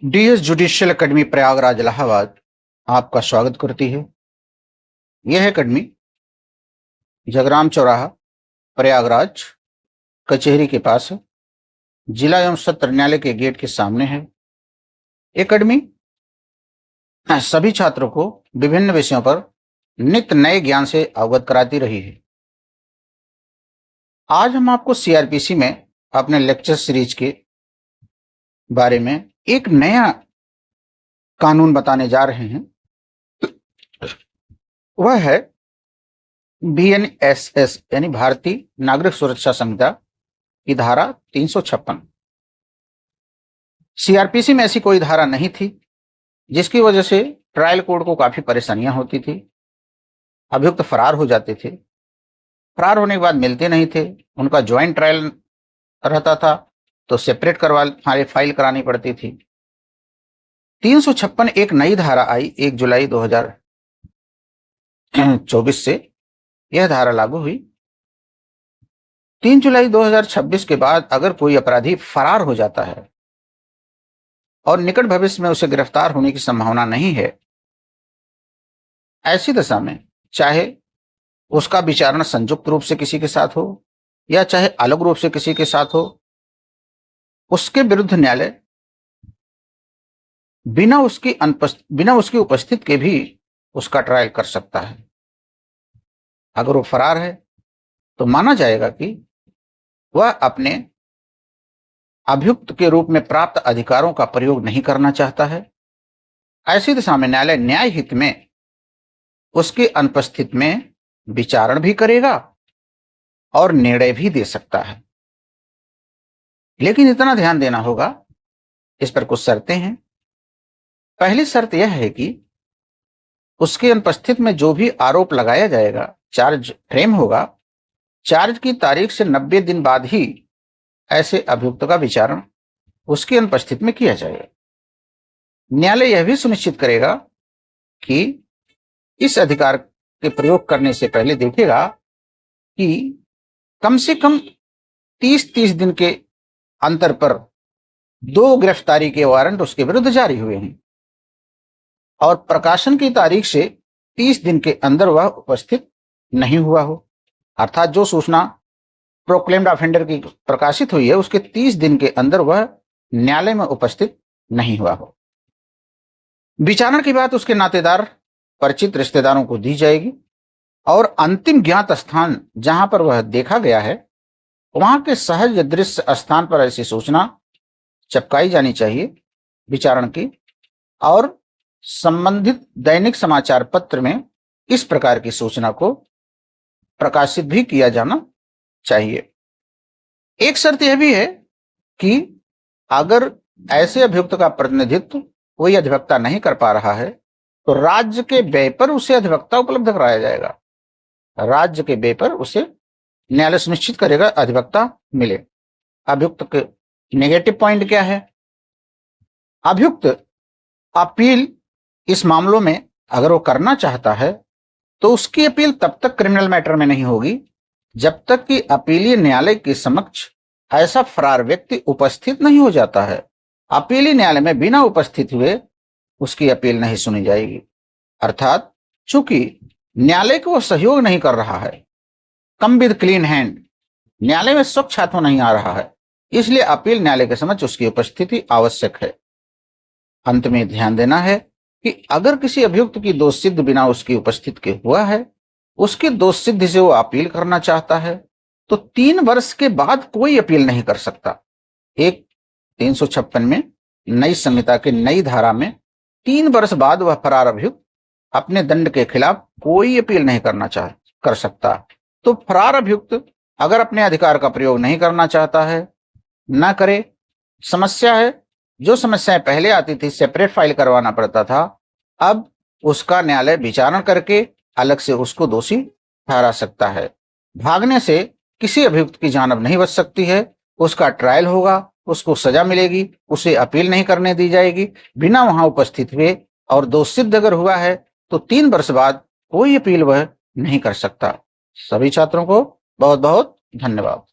DS judicial academy Prayagraj Allahabad आपका स्वागत करती है। यह एकेडमी जगराम चौराहा प्रयागराज कचहरी के पास है। जिला एवं सत्र न्यायालय के गेट के सामने है। एकेडमी सभी छात्रों को विभिन्न विषयों पर नित्य नए ज्ञान से अवगत कराती रही है। आज हम आपको सीआरपीसी में अपने लेक्चर सीरीज के बारे में एक नया कानून बताने जा रहे हैं। वह है बीएनएसएस यानी भारतीय नागरिक सुरक्षा संहिता की धारा 356। सीआरपीसी में ऐसी कोई धारा नहीं थी जिसकी वजह से ट्रायल कोर्ट को काफी परेशानियां होती थी। अभियुक्त फरार हो जाते थे, फरार होने के बाद मिलते नहीं थे, उनका ज्वाइंट ट्रायल रहता था तो सेपरेट फाइल करानी पड़ती थी। 356 एक नई धारा आई 1 जुलाई 2024 से यह धारा लागू हुई। 3 जुलाई 2026 के बाद अगर कोई अपराधी फरार हो जाता है और निकट भविष्य में उसे गिरफ्तार होने की संभावना नहीं है, ऐसी दशा में चाहे उसका विचारण संयुक्त रूप से किसी के साथ हो या चाहे अलग रूप से किसी के साथ हो, उसके विरुद्ध न्यायालय बिना उसकी उपस्थिति के भी उसका ट्रायल कर सकता है। अगर वो फरार है तो माना जाएगा कि वह अपने अभियुक्त के रूप में प्राप्त अधिकारों का प्रयोग नहीं करना चाहता है। ऐसी दशा में न्यायालय न्याय हित में उसकी अनुपस्थिति में विचारण भी करेगा और निर्णय भी दे सकता है। लेकिन इतना ध्यान देना होगा, इस पर कुछ शर्तें हैं। पहली शर्त यह है कि उसकी अनुपस्थिति में जो भी आरोप लगाया जाएगा, चार्ज फ्रेम होगा, चार्ज की तारीख से 90 दिन बाद ही ऐसे अभियुक्त का विचारण उसकी अनुपस्थिति में किया जाएगा। न्यायालय यह भी सुनिश्चित करेगा कि इस अधिकार के प्रयोग करने से पहले देखेगा कि कम से कम 30 दिन के अंतर पर 2 गिरफ्तारी के वारंट उसके विरुद्ध जारी हुए हैं और प्रकाशन की तारीख से 30 दिन के अंदर वह उपस्थित नहीं हुआ हो। अर्थात जो सूचना प्रोक्लेम्ड ऑफेंडर की प्रकाशित हुई है उसके 30 दिन के अंदर वह न्यायालय में उपस्थित नहीं हुआ हो। विचारण की बात उसके नातेदार परिचित रिश्तेदारों को दी जाएगी और अंतिम ज्ञात स्थान जहां पर वह देखा गया है वहां के सहज दृश्य स्थान पर ऐसी सूचना चिपकाई जानी चाहिए विचारण की, और संबंधित दैनिक समाचार पत्र में इस प्रकार की सूचना को प्रकाशित भी किया जाना चाहिए। एक शर्त यह भी है कि अगर ऐसे अभियुक्त का प्रतिनिधित्व कोई अधिवक्ता नहीं कर पा रहा है तो राज्य के व्यय पर उसे अधिवक्ता उपलब्ध कराया जाएगा। राज्य के व्यय पर उसे न्यायालय सुनिश्चित करेगा अधिवक्ता मिले। अभियुक्त के नेगेटिव पॉइंट क्या है? अभियुक्त अपील इस मामलों में अगर वो करना चाहता है तो उसकी अपील तब तक क्रिमिनल मैटर में नहीं होगी जब तक कि अपीलीय न्यायालय के समक्ष ऐसा फरार व्यक्ति उपस्थित नहीं हो जाता है। अपीलीय न्यायालय में बिना उपस्थित हुए उसकी अपील नहीं सुनी जाएगी। अर्थात चूंकि न्यायालय को सहयोग नहीं कर रहा है, कम विद क्लीन हैंड, न्यायालय में स्वच्छ हाथों नहीं आ रहा है, इसलिए अपील न्यायालय के समक्ष उसकी उपस्थिति आवश्यक है। अंत में ध्यान देना है कि अगर किसी अभियुक्त की दोष सिद्ध बिना उसकी उपस्थिति के हुआ है, उसकी दोष सिद्धि से वो अपील करना चाहता है तो 3 वर्ष के बाद कोई अपील नहीं कर सकता। एक 356 में नई संहिता के नई धारा में 3 वर्ष बाद वह फरार अभियुक्त अपने दंड के खिलाफ कोई अपील नहीं कर सकता। तो फरार अभियुक्त अगर अपने अधिकार का प्रयोग नहीं करना चाहता है, ना करे। समस्या है, जो समस्याएं पहले आती थी, सेपरेट फाइल करवाना पड़ता था, अब उसका न्यायालय विचारण करके अलग से उसको दोषी ठहरा सकता है। भागने से किसी अभियुक्त की जान अब नहीं बच सकती है। उसका ट्रायल होगा, उसको सजा मिलेगी, उसे अपील नहीं करने दी जाएगी बिना वहां उपस्थित हुए, और दोष सिद्ध अगर हुआ है तो 3 वर्ष बाद कोई अपील वह नहीं कर सकता। सभी छात्रों को बहुत बहुत धन्यवाद।